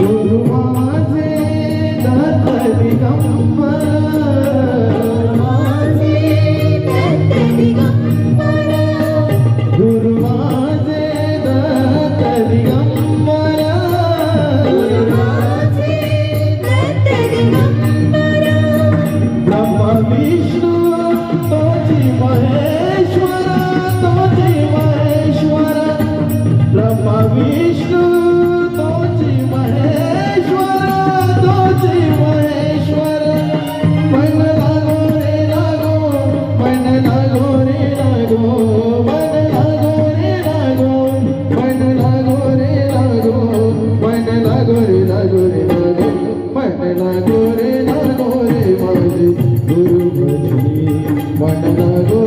गुरु माझे दत्त दिगंबर, गुरु माझे दत्त दिगंबर, ब्रह्मा विष्णू तोची महेश्वर, तोची महेश्वर, ब्रह्मा विष्णू तोची महेश्वर, तोची महेश्वर. मन लागो रे लागो, मन लागो रे लागो, मन लागो रे लागो, मन लागो रे लागो, मन लागो रे लागो रे लागो, मन लागो रे लागो रे माझे गुरु भजी, मन लागो